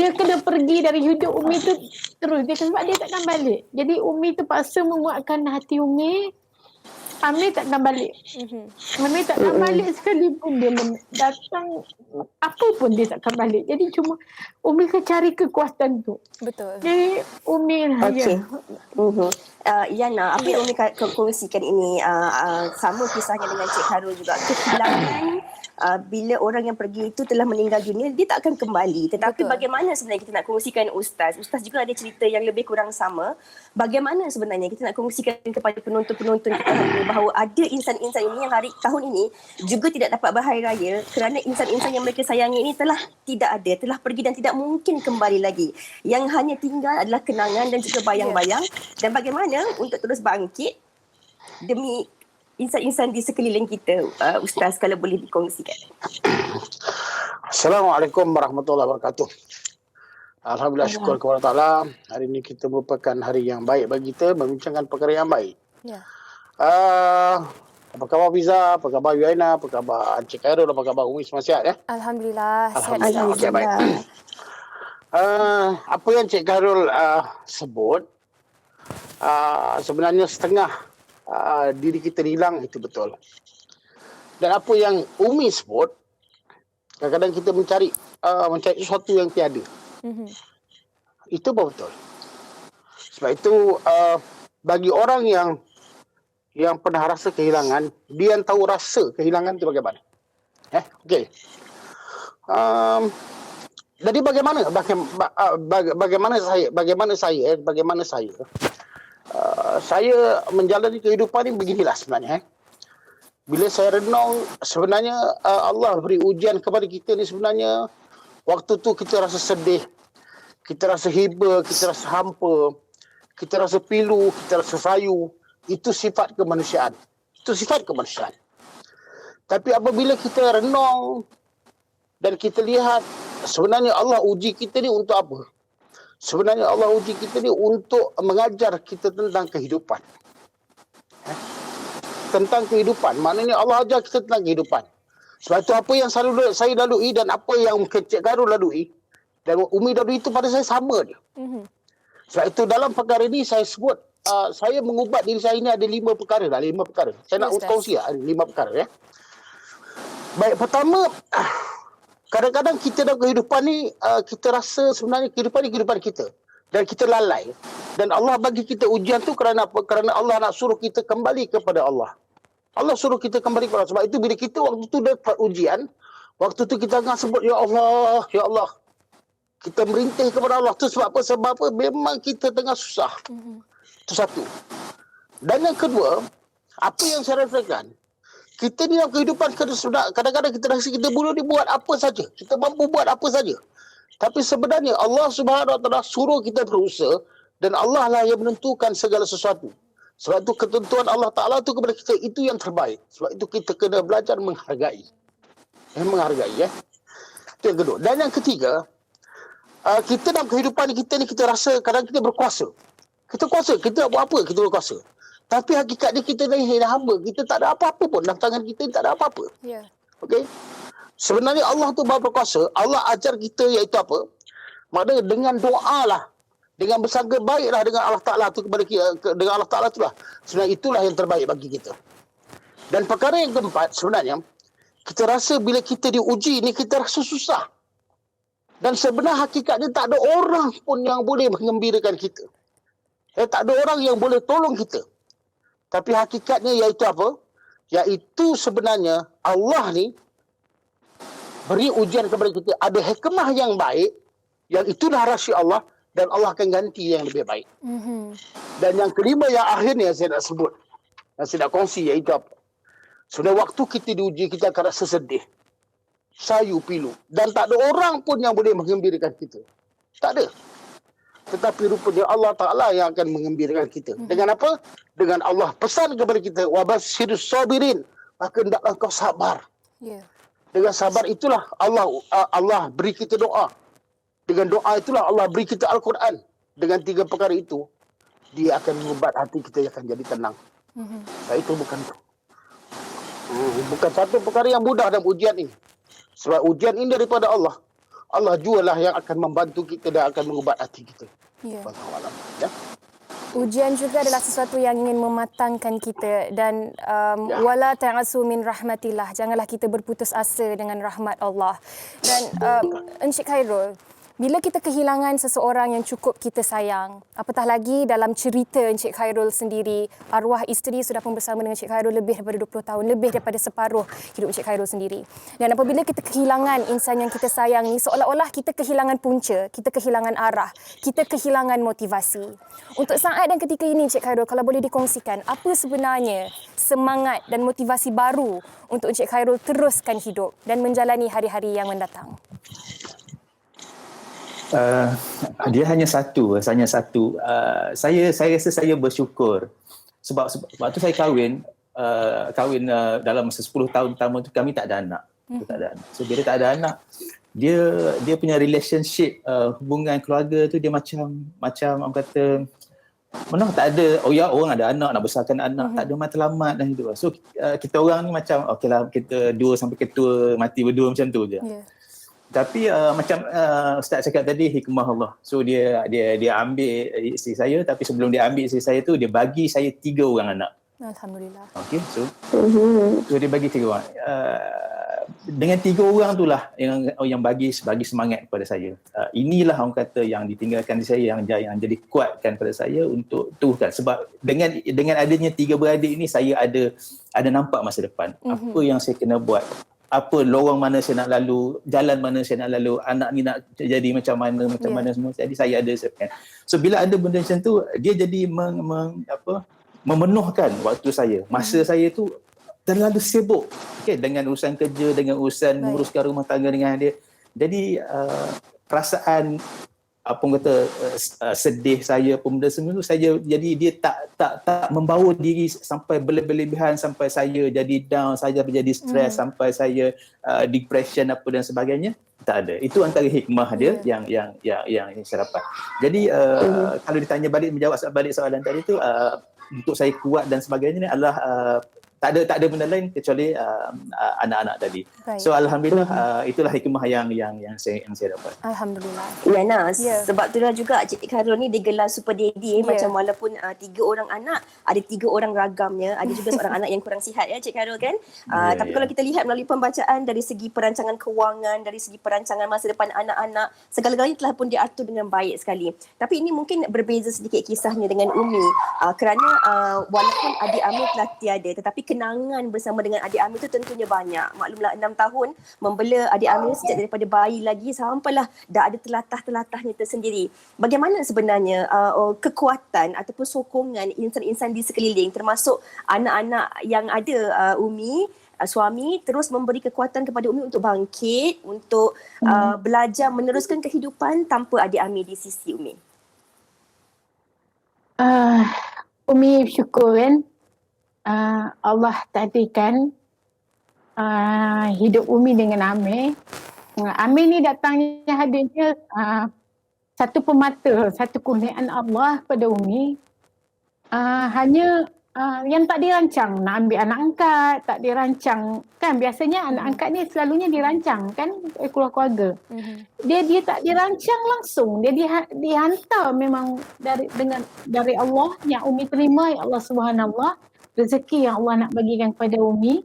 dia kena pergi dari hidup Umi tu terus. Sebab dia takkan balik. Jadi Umi terpaksa menguatkan hati Umi, Amir takkan balik. Amir takkan balik sekalipun dia datang, apa pun dia takkan balik. Jadi cuma Umi cari kekuatan tu. Betul. Jadi Umi Okey. Yana, apa yang Umi kongsikan ini sama kisahnya dengan Cik Khairul juga. Kehilangan bila orang yang pergi itu telah meninggal dunia, dia tak akan kembali. Tetapi bagaimana sebenarnya kita nak kongsikan Ustaz? Ustaz juga ada cerita yang lebih kurang sama. Bagaimana sebenarnya kita nak kongsikan kepada penonton-penonton kita hari ini bahawa ada insan-insan ini yang tahun ini juga tidak dapat berhari raya kerana insan-insan yang mereka sayangi ini telah tidak ada, telah pergi dan tidak mungkin kembali lagi. Yang hanya tinggal adalah kenangan dan juga bayang-bayang. Dan bagaimana untuk terus bangkit demi insan-insan di sekeliling kita, Ustaz, kalau boleh dikongsikan. Assalamualaikum warahmatullahi wabarakatuh. Alhamdulillah, syukur kepada Allah. Hari ini kita merupakan hari yang baik bagi kita membincangkan perkara yang baik. Ya. Apa khabar Fiza? Apa khabar Yuaina? Apa khabar Encik Khairul? Apa khabar Umi? Semua sihat ya? Alhamdulillah. Alhamdulillah. Okey, baik. Apa yang Encik Khairul sebut, sebenarnya setengah diri kita hilang, itu betul. Dan apa yang Umi sebut, kadang-kadang kita mencari sesuatu yang tiada. Itu pun betul. Sebab itu bagi orang yang pernah rasa kehilangan, dia yang tahu rasa kehilangan itu bagaimana. Okey. Jadi bagaimana saya saya menjalani kehidupan ini beginilah sebenarnya. Bila saya renung, sebenarnya Allah beri ujian kepada kita ni sebenarnya. Waktu tu kita rasa sedih, kita rasa hiba, kita rasa hampa, kita rasa pilu, kita rasa sayu. Itu sifat kemanusiaan. Tapi apabila kita renung dan kita lihat sebenarnya Allah uji kita ni untuk apa? Sebenarnya Allah uji kita ni untuk mengajar kita tentang kehidupan. Tentang kehidupan. Maknanya Allah ajar kita tentang kehidupan. Sebab itu apa yang saya lalui dan apa yang Cik Khairul lalui dan Umi lalui itu pada saya sama dia. Sebab itu dalam perkara ini saya sebut, saya mengubat diri saya ini ada 5 perkara. Saya nak kongsi 5 perkara. Baik, pertama, kadang-kadang kita dalam kehidupan ni, kita rasa sebenarnya kehidupan ni kehidupan kita. Dan kita lalai. Dan Allah bagi kita ujian tu kerana apa? Kerana Allah nak suruh kita kembali kepada Allah. Allah suruh kita kembali kepada Allah. Sebab itu bila kita waktu tu dapat ujian, waktu tu kita akan sebut, Ya Allah, Ya Allah. Kita merintih kepada Allah tu sebab apa? Sebab apa? Memang kita tengah susah. Itu satu. Dan yang kedua, apa yang saya rasakan, kita ni dalam kehidupan kadang-kadang kita rasa kita boleh buat apa saja. Kita mampu buat apa saja. Tapi sebenarnya Allah Subhanahu Wa Taala suruh kita berusaha dan Allah lah yang menentukan segala sesuatu. Sebab itu ketentuan Allah Taala tu kepada kita itu yang terbaik. Sebab itu kita kena belajar menghargai. Itu yang kedua. Dan yang ketiga, kita dalam kehidupan kita ni kita rasa kadang kita berkuasa. Kita kuasa, kita buat apa? Kita berkuasa. Tapi hakikatnya kita ni hamba. Kita tak ada apa-apa pun. Dalam tangan kita tak ada apa-apa. Ya. Okey? Sebenarnya Allah tu Maha berkuasa. Allah ajar kita iaitu apa? Maknanya dengan doa lah. Dengan bersangka baiklah dengan Allah Ta'ala tu kepada kita. Dengan Allah Ta'ala tu lah. Sebenarnya itulah yang terbaik bagi kita. Dan perkara yang keempat sebenarnya, kita rasa bila kita diuji ni kita rasa susah. Dan sebenarnya hakikatnya tak ada orang pun yang boleh mengembirakan kita. Tak ada orang yang boleh tolong kita. Tapi hakikatnya iaitu apa? Iaitu sebenarnya Allah ni beri ujian kepada kita. Ada hikmah yang baik, yang itulah rahsia Allah, dan Allah akan ganti yang lebih baik. Dan yang kelima yang akhirnya saya nak sebut, yang saya nak kongsi iaitu apa? Sebenarnya waktu kita diuji, kita akan rasa sedih, sayu pilu, dan tak ada orang pun yang boleh menggembirakan kita. Tak ada. Tetapi rupanya Allah Ta'ala yang akan mengembirakan kita. Dengan apa? Dengan Allah pesan kepada kita, wabashirus sabirin, maka hendaklah kau sabar. Dengan sabar itulah Allah beri kita doa. Dengan doa itulah Allah beri kita Al-Quran. Dengan 3 perkara itu, dia akan mengubat hati kita yang akan jadi tenang. Itu bukan satu perkara yang mudah dalam ujian ini. Sebab ujian ini daripada Allah. Allah jualah yang akan membantu kita dan akan mengubat hati kita. Wallahualam. Ujian juga adalah sesuatu yang ingin mematangkan kita dan wala ta'asu min rahmatillah. Janganlah kita berputus asa dengan rahmat Allah. Dan Encik Khairul, bila kita kehilangan seseorang yang cukup kita sayang, apatah lagi dalam cerita Encik Khairul sendiri, arwah isteri sudah pun bersama dengan Encik Khairul lebih daripada 20 tahun, lebih daripada separuh hidup Encik Khairul sendiri. Dan apabila kita kehilangan insan yang kita sayang ni, seolah-olah kita kehilangan punca, kita kehilangan arah, kita kehilangan motivasi. Untuk saat dan ketika ini Encik Khairul, kalau boleh dikongsikan, apa sebenarnya semangat dan motivasi baru untuk Encik Khairul teruskan hidup dan menjalani hari-hari yang mendatang? Dia hanya satu. Saya rasa saya bersyukur sebab waktu saya kahwin dalam 10 tahun pertama tu kami tak ada anak. So bila tak ada anak, dia punya relationship, hubungan keluarga tu dia macam orang kata mana tak ada, orang ada anak, nak besarkan anak, tak ada matlamat dan hidup. So kita orang ni macam okeylah, kita dua sampai ketua mati berdua macam tu je. Tapi macam Ustaz cakap tadi, hikmah Allah. So dia ambil isteri saya, tapi sebelum dia ambil isteri saya tu, dia bagi saya 3 orang anak. Alhamdulillah. Okay, so dia bagi 3 orang. Dengan 3 orang itulah yang bagi semangat kepada saya. Inilah orang kata yang ditinggalkan di saya, yang jadi kuatkan pada saya untuk teruskan. Sebab dengan adanya 3 beradik ini, saya ada nampak masa depan. Apa yang saya kena buat, apa lorong mana saya nak lalu, jalan mana saya nak lalu, anak ni nak jadi macam mana semua. Jadi saya ada siapkan. So bila ada benda macam tu, dia jadi memenuhkan waktu saya. Masa saya tu terlalu sibuk dengan urusan kerja, dengan urusan menguruskan rumah tangga dengan dia. Jadi perasaan sedih saya pun benda semua tu, jadi dia tak membawa diri sampai berlebihan, sampai saya jadi down, saya menjadi stres, sampai saya depression apa dan sebagainya. Tak ada. Itu antara hikmah dia yang saya dapat. Jadi kalau ditanya balik, menjawab balik soalan tadi tu, untuk saya kuat dan sebagainya ni adalah tak ada benda lain kecuali anak-anak tadi. Baik. So alhamdulillah itulah hikmah yang saya dapat. Alhamdulillah. Ya Nas, sebab itulah juga Cik Khairul ni digelar Super Daddy macam walaupun 3 orang anak, ada 3 orang ragamnya, ada juga seorang anak yang kurang sihat ya Cik Khairul kan. Tapi kalau kita lihat melalui pembacaan dari segi perancangan kewangan, dari segi perancangan masa depan anak-anak, segala-galanya telah pun diatur dengan baik sekali. Tapi ini mungkin berbeza sedikit kisahnya dengan Umi, kerana walaupun adik Amir telah tiada, tetapi kenangan bersama dengan adik Amir itu tentunya banyak. Maklumlah 6 tahun membela adik Amir sejak daripada bayi lagi sampailah dah ada telatah-telatahnya tersendiri. Bagaimana sebenarnya kekuatan ataupun sokongan insan-insan di sekeliling termasuk anak-anak yang ada Umi, suami terus memberi kekuatan kepada Umi untuk bangkit, untuk belajar meneruskan kehidupan tanpa adik Amir di sisi Umi? Umi syukur kan. Allah takdirkan hidup Umi dengan Amir. Amir ni datangnya hadirnya satu permata, satu kurniaan Allah pada Umi. Hanya yang tak dirancang, nak ambil anak angkat, tak dirancang kan. Biasanya anak angkat ni selalunya dirancang kan keluarga. Dia tak dirancang langsung, dia dihantar memang dari Allah yang Umi terima, ya Allah Subhanallah, rezeki yang Allah nak bagikan kepada Umi.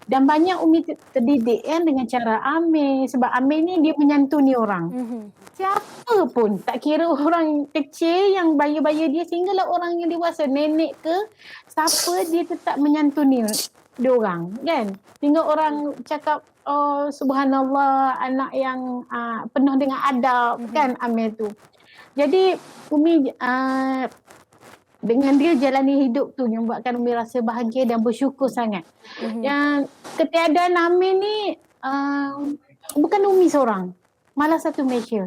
Dan banyak Umi terdidik kan dengan cara Amir, sebab Amir ni dia menyantuni orang. Siapa pun, tak kira orang kecil yang baya-baya dia sehinggalah orang yang dewasa, nenek ke siapa, dia tetap menyantuni dia orang kan. Sehingga orang cakap, oh subhanallah, anak yang penuh dengan adab kan Amir tu. Jadi Umi dengan dia jalani hidup tu yang buatkan Umi rasa bahagia dan bersyukur sangat. Yang ketiadaan Amir ni bukan Umi seorang, malah satu Malaysia.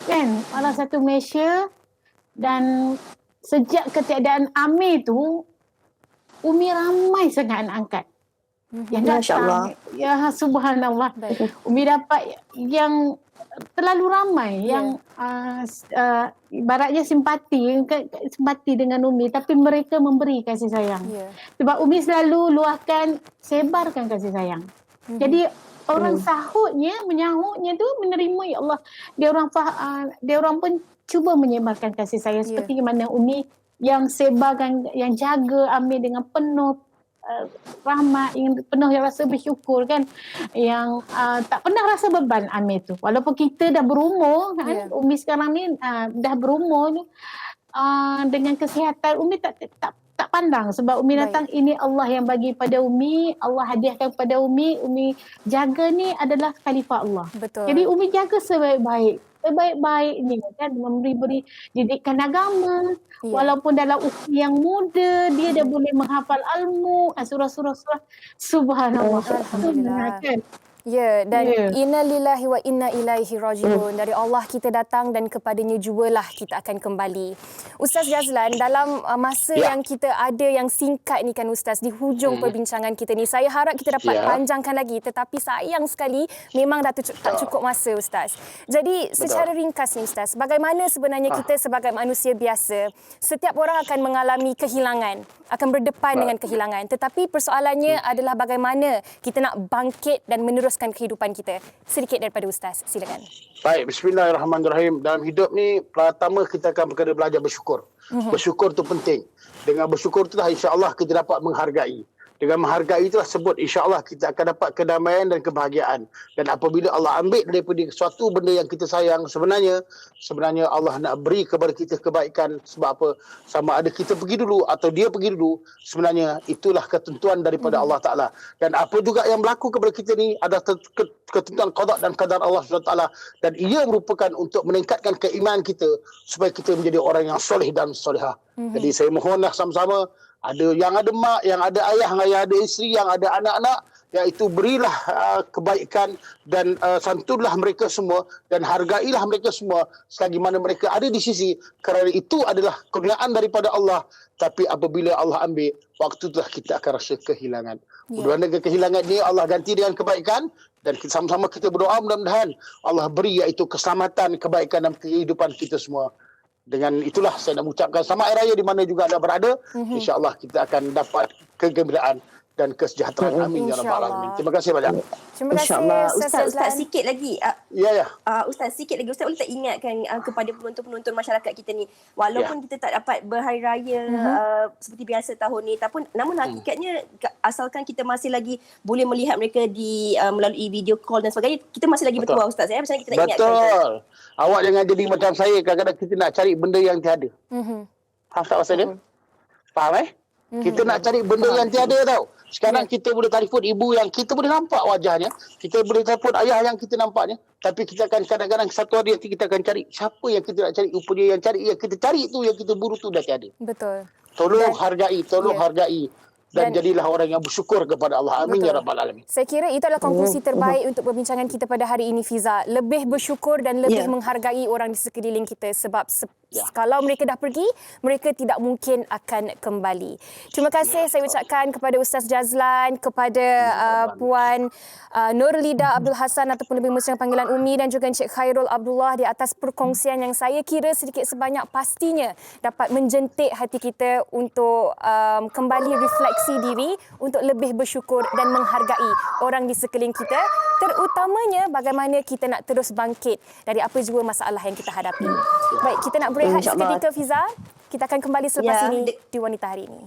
Kan? Malah satu Malaysia. Dan sejak ketiadaan Amir tu, Umi ramai sangat anak angkat. Yang datang. Ya subhanallah. Umi dapat yang terlalu ramai yang ibaratnya simpati dengan Umi, tapi mereka memberi kasih sayang. Sebab Umi selalu luahkan, sebarkan kasih sayang. Jadi orang menyahutnya tu menerima, ya Allah, dia orang pun cuba menyebarkan kasih sayang seperti mana Umi yang sebarkan, yang jaga Amir dengan penuh rahmat, yang penuh rasa bersyukur kan, yang tak pernah rasa beban Amir tu. Walaupun kita dah berumur kan, Umi sekarang ni dah berumur ni, dengan kesihatan Umi tak pandang, sebab Umi datang ini Allah yang bagi pada Umi, Allah hadiahkan pada Umi jaga ni adalah khalifah Allah. Betul. Jadi Umi jaga sebaik-baiknya kan, memberi didikan agama. Walaupun dalam usia yang muda dia dah boleh menghafal ilmu, surah-surah subhanallah. Alhamdulillah. Kan? Ya, dan inna lillahi wa inna ilaihi rajiun. Dari Allah kita datang dan kepadanya jualah kita akan kembali. Ustaz Jazlan, dalam masa yang kita ada yang singkat ni kan Ustaz, di hujung perbincangan kita ni, saya harap kita dapat panjangkan lagi, tetapi sayang sekali memang dah tak cukup masa Ustaz. Jadi secara ringkas ni Ustaz, bagaimana sebenarnya kita sebagai manusia biasa, setiap orang akan mengalami kehilangan, akan berdepan dengan kehilangan, tetapi persoalannya adalah bagaimana kita nak bangkit dan meneruskan kehidupan kita. Sedikit daripada Ustaz, silakan. Baik, bismillahirrahmanirrahim. Dalam hidup ni, pertama kita akan kena belajar bersyukur. Bersyukur tu penting. Dengan bersyukur tu insya-Allah kita dapat menghargai. Dengan menghargai itulah sebut insya-Allah kita akan dapat kedamaian dan kebahagiaan. Dan apabila Allah ambil daripada suatu benda yang kita sayang, sebenarnya Allah nak beri kepada kita kebaikan. Sebab apa? Sama ada kita pergi dulu atau dia pergi dulu, sebenarnya itulah ketentuan daripada Allah Ta'ala. Dan apa juga yang berlaku kepada kita ni adalah ketentuan qada dan qadar Allah SWT. Dan ia merupakan untuk meningkatkan keimanan kita supaya kita menjadi orang yang soleh dan solehah. Jadi saya mohonlah sama-sama, yang ada mak, yang ada ayah, yang ada isteri, yang ada anak-anak, iaitu berilah kebaikan dan santunlah mereka semua dan hargailah mereka semua selagi mana mereka ada di sisi, kerana itu adalah kurniaan daripada Allah. Tapi apabila Allah ambil, waktu itulah kita akan rasa kehilangan. Mudah-mudahan kehilangan ini Allah ganti dengan kebaikan, dan sama-sama kita berdoa mudah-mudahan Allah beri iaitu keselamatan, kebaikan dalam kehidupan kita semua. Dengan itulah saya nak mengucapkan selamat Hari Raya di mana juga anda berada. InsyaAllah kita akan dapat kegembiraan dan kesejahteraan. Amin ya rabbal alamin. Terima kasih banyak. Terima kasih Ustaz sikit lagi. Ustaz sikit lagi. Ustaz boleh tak ingatkan kepada penonton-penonton masyarakat kita ni, walaupun kita tak dapat berhari raya seperti biasa tahun ni, namun hakikatnya asalkan kita masih lagi boleh melihat mereka di melalui video call dan sebagainya, kita masih lagi bertuah Ustaz. Macam kita nak ingatkan. Betul. Awak jangan jadi macam saya, kadang-kadang kita nak cari benda yang tiada. Faham tak maksud dia? Faham Kita nak cari benda yang tiada tau. Sekarang kita boleh telefon ibu yang kita boleh nampak wajahnya. Kita boleh telefon ayah yang kita nampaknya. Tapi kita akan kadang-kadang satu hari nanti kita akan cari siapa yang kita nak cari. Rupanya yang kita cari tu, yang kita buru tu dah tiada. Betul. Tolong hargai. Dan jadilah orang yang bersyukur kepada Allah. Amin ya rabbal alamin. Saya kira itu adalah konklusi terbaik untuk perbincangan kita pada hari ini, Fiza. Lebih bersyukur dan lebih menghargai orang di sekeliling kita, sebab kalau mereka dah pergi, mereka tidak mungkin akan kembali. Terima kasih saya ucapkan kepada Ustaz Jazlan, kepada Puan Nurlida Abdul Hasan ataupun lebih mesra panggilan Umi, dan juga Encik Khairul Abdullah di atas perkongsian yang saya kira sedikit sebanyak pastinya dapat menjentik hati kita untuk kembali refleksi diri, untuk lebih bersyukur dan menghargai orang di sekeliling kita, terutamanya bagaimana kita nak terus bangkit dari apa jua masalah yang kita hadapi. Baik, kita nak berehat seketika, Fiza. Kita akan kembali selepas ini di Wanita Hari Ini.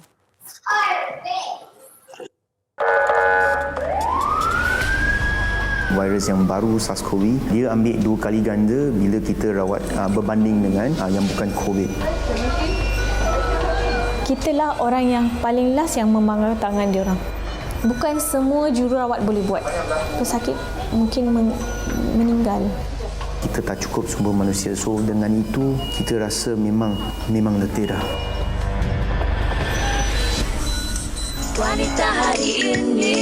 Virus yang baru SARS-CoV, dia ambil 2 kali ganda bila kita rawat berbanding dengan yang bukan COVID. Kitalah orang yang paling last yang memegang tangan dia orang. Bukan semua jururawat boleh buat. Pesakit mungkin meninggal. kita tak cukup sumber manusia. So dengan itu kita rasa memang letih dah. Wanita hari ini.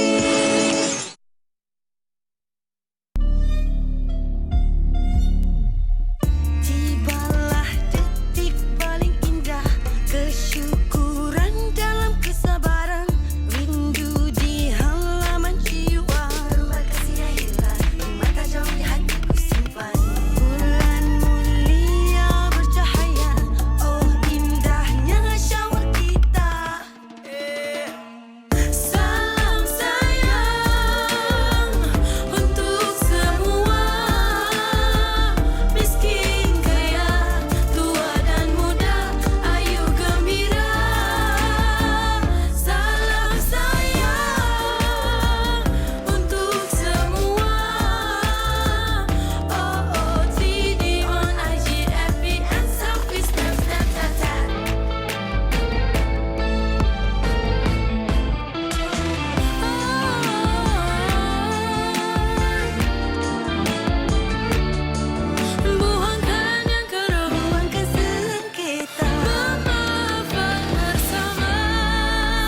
Tibalah detik paling indah, kesyukuran dalam kesabaran, rindu di halaman jiwa, terima kasih hilang, mata jauh di hatiku simpan. Bulan mulia bercahaya, oh indahnya syawal kita. Salam sayang untuk semua, miskin kaya, tua dan muda, ayo gembira. Salam sayang untuk semua. Oh TD on IG, FB and selfie, snap snap tap tap. Buangkan yang keruh, buangkan sengketa, memaafkan bersama,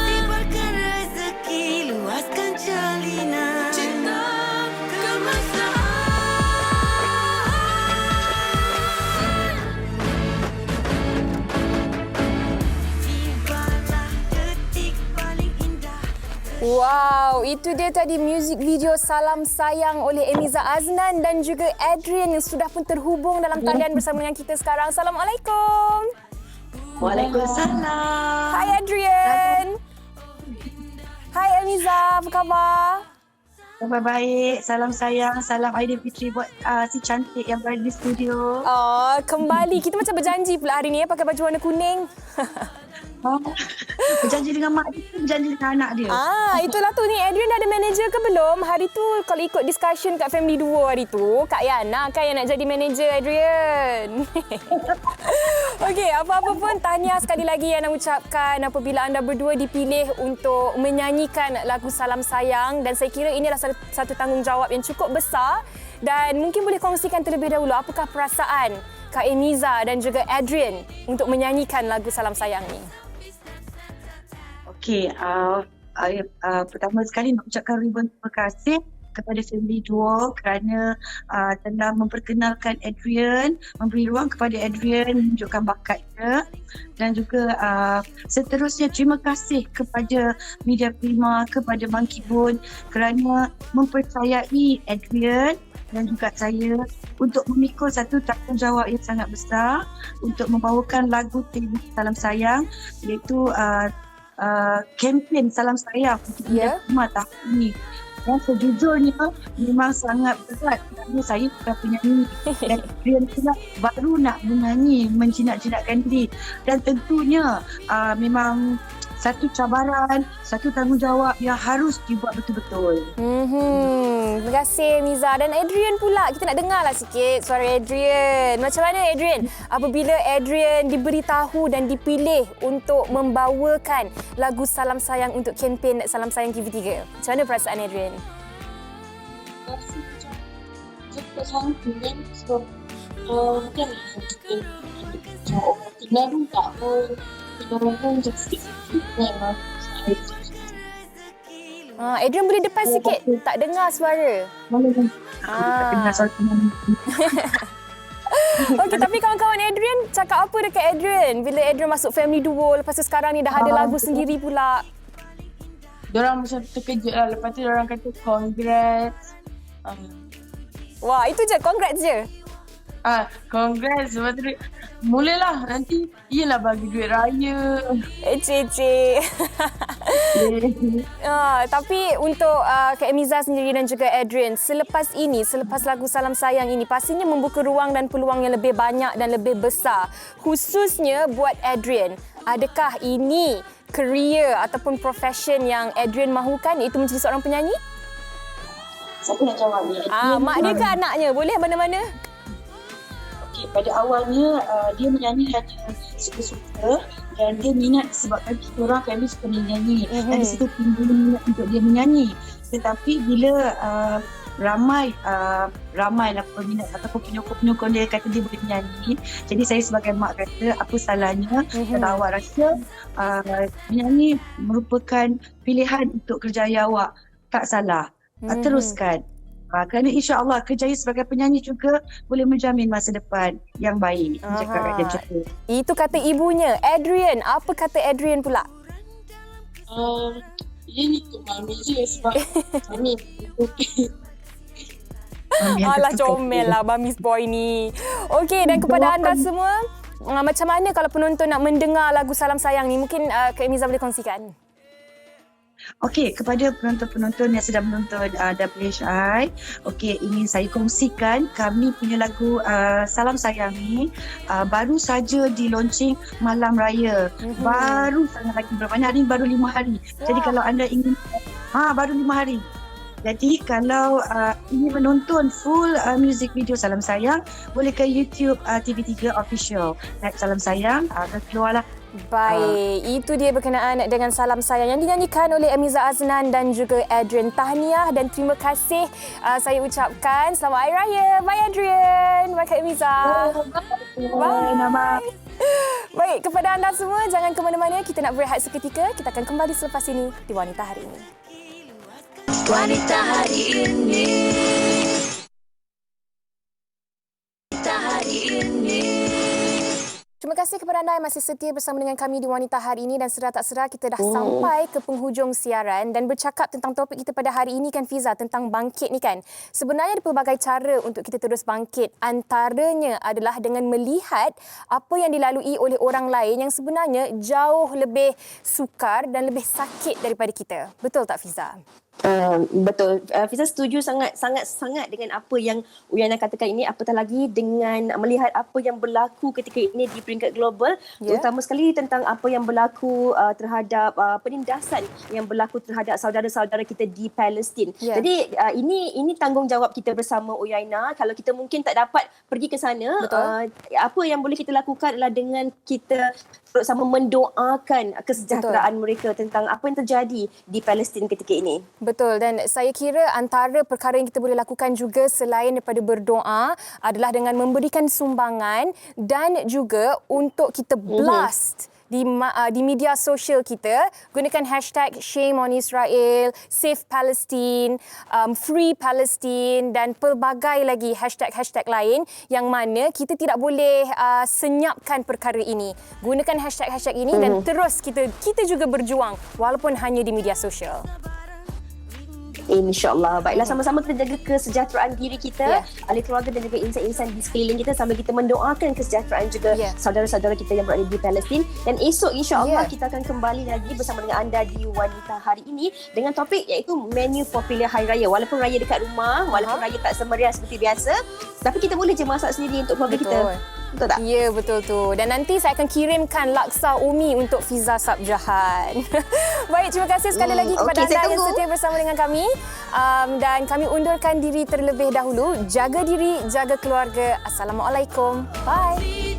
tibarkan rezeki, luaskan jalinan cinta kemasaan. Tibalah detik paling indah. Wow, itu dia tadi music video Salam Sayang oleh Emiza Aznan dan juga Adrian yang sudah pun terhubung dalam talian bersama dengan kita sekarang. Assalamualaikum. Waalaikumsalam. Hai Adrian. Hai Emiza, apa khabar? Khabar baik. Salam sayang, salam Aidilfitri buat si cantik yang berada di studio. Oh, kembali. Kita macam berjanji pula hari ni pakai baju warna kuning. Berjanji dengan mak dia, berjanji dengan anak dia. Itulah tu ni. Adrian dah ada manager ke belum? Hari tu kalau ikut discussion kat Family Duo hari tu, Kak Yana kan yang nak jadi manager Adrian. Okey, apa-apa pun tahniah sekali lagi yang nak ucapkan apabila anda berdua dipilih untuk menyanyikan lagu Salam Sayang, dan saya kira ini adalah satu tanggungjawab yang cukup besar, dan mungkin boleh kongsikan terlebih dahulu apakah perasaan Kak Emiza dan juga Adrian untuk menyanyikan lagu Salam Sayang ni. Okey, pertama sekali nak ucapkan ribuan terima kasih kepada Family Duo kerana telah memperkenalkan Adrian, memberi ruang kepada Adrian menunjukkan bakatnya, dan juga seterusnya terima kasih kepada Media Prima, kepada Monkey Bone kerana mempercayai Adrian dan juga saya untuk memikul satu tanggungjawab yang sangat besar untuk membawakan lagu tema Salam Sayang, iaitu kempen Salam Sayang untuk Media Prima tahun ini. Dan sejujurnya memang sangat berat kerana saya bukan penyanyi dan Adrian pula baru nak menyanyi, menjinak-jinakkan diri, dan tentunya memang satu cabaran, satu tanggungjawab yang harus dibuat betul-betul. Terima kasih Miza. Dan Adrian pula, kita nak dengarlah sikit suara Adrian. Macam mana Adrian apabila Adrian diberitahu dan dipilih untuk membawakan lagu Salam Sayang untuk kempen Salam Sayang TV3? Macam mana perasaan Adrian? Cukup sangat sebab bukan tinggal pun tak pun Adrian boleh depan sikit, tak dengar suara. Okey, tapi kawan-kawan Adrian cakap apa dekat Adrian bila Adrian masuk Family Duo, lepas tu sekarang ni dah ada lagu sendiri pula? Diorang macam terkejut lah, lepas tu diorang kata congrats. Wah, itu je, congrats je? Congrats, lepas tu mulalah nanti iyalah bagi duit raya. Cik. Tapi untuk Kak Emiza sendiri dan juga Adrian, selepas lagu Salam Sayang ini pastinya membuka ruang dan peluang yang lebih banyak dan lebih besar, khususnya buat Adrian. Adakah ini career ataupun profession yang Adrian mahukan, iaitu menjadi seorang penyanyi? Siapa nak jawab ni? Mak dia ke anaknya? Boleh mana-mana? Okey, pada awalnya dia menyanyi hanya suka-suka dan dia minat sebabkan kita orang family suka menyanyi. Dan di situ timbul minat untuk dia menyanyi. Tetapi bila ramailah peminat ataupun penyokong dia kata dia boleh menyanyi. Jadi saya sebagai mak kata apa salahnya kalau awak rasa menyanyi merupakan pilihan untuk kerjaya awak, tak salah. Teruskan. Kerana insya-Allah kerjaya sebagai penyanyi juga boleh menjamin masa depan yang baik. Cakap dia cukup. Itu kata ibunya, Adrian. Apa kata Adrian pula? Ini untuk Mami je sebab Mami Alah comel lah Mami's boy ni. Okey, dan kepada anda semua, macam mana kalau penonton nak mendengar lagu Salam Sayang ni? Mungkin Kak Emiza boleh kongsikan. Okey, kepada penonton-penonton yang sedang menonton WHI, okey, ingin saya kongsikan kami punya lagu Salam Sayang ni baru saja di launching malam raya. Baru sangat lagi berapa hari? Baru 5 hari. Jadi kalau anda ingin baru 5 hari. Jadi kalau ingin menonton full music video Salam Sayang, boleh ke YouTube TV3 Official. Type Salam Sayang, akan keluarlah. Baik, itu dia berkenaan dengan Salam Sayang yang dinyanyikan oleh Emiza Aznan dan juga Adrian. Tahniah dan terima kasih saya ucapkan. Selamat Hari Raya. Bye Adrian. Bye Kak Emiza. Bye. Baik, kepada anda semua, jangan ke mana-mana. Kita nak berehat seketika. Kita akan kembali selepas ini di Wanita Hari Ini. Wanita Hari Ini. Wanita Hari Ini. Terima kasih kepada anda yang masih setia bersama dengan kami di Wanita Hari Ini, dan sedar tak sedar kita dah sampai ke penghujung siaran dan bercakap tentang topik kita pada hari ini kan Fiza, tentang bangkit ni kan. Sebenarnya ada pelbagai cara untuk kita terus bangkit. Antaranya adalah dengan melihat apa yang dilalui oleh orang lain yang sebenarnya jauh lebih sukar dan lebih sakit daripada kita. Betul tak Fiza? Betul. Fiza setuju sangat dengan apa yang Uyana katakan ini, apatah lagi dengan melihat apa yang berlaku ketika ini di peringkat global, terutama sekali tentang apa yang berlaku terhadap penindasan yang berlaku terhadap saudara-saudara kita di Palestin. Jadi ini tanggungjawab kita bersama Uyana. Kalau kita mungkin tak dapat pergi ke sana, apa yang boleh kita lakukan adalah dengan kita bersama mendoakan kesejahteraan mereka tentang apa yang terjadi di Palestin ketika ini. Betul, dan saya kira antara perkara yang kita boleh lakukan juga selain daripada berdoa adalah dengan memberikan sumbangan dan juga untuk kita blast di media sosial kita. Gunakan hashtag Shame on Israel, Save Palestine, Free Palestine dan pelbagai lagi hashtag-hashtag lain yang mana kita tidak boleh senyapkan perkara ini. Gunakan hashtag-hashtag ini dan terus kita juga berjuang walaupun hanya di media sosial. InsyaAllah. Baiklah, sama-sama kita jaga kesejahteraan diri kita, ahli keluarga dan juga insan-insan di sekeliling kita sambil kita mendoakan kesejahteraan juga saudara-saudara kita yang berada di Palestin. Dan esok insyaAllah kita akan kembali lagi bersama dengan anda di Wanita Hari Ini dengan topik iaitu menu popular Hari Raya. Walaupun raya dekat rumah, walaupun raya tak semeriah seperti biasa, tapi kita boleh je masak sendiri untuk keluarga kita. Betul tak? Ya, betul tu. Dan nanti saya akan kirimkan laksa umi untuk Fiza Sabjahan. Baik, terima kasih sekali lagi kepada anda yang setia bersama dengan kami. Dan kami undurkan diri terlebih dahulu. Jaga diri, jaga keluarga. Assalamualaikum. Bye.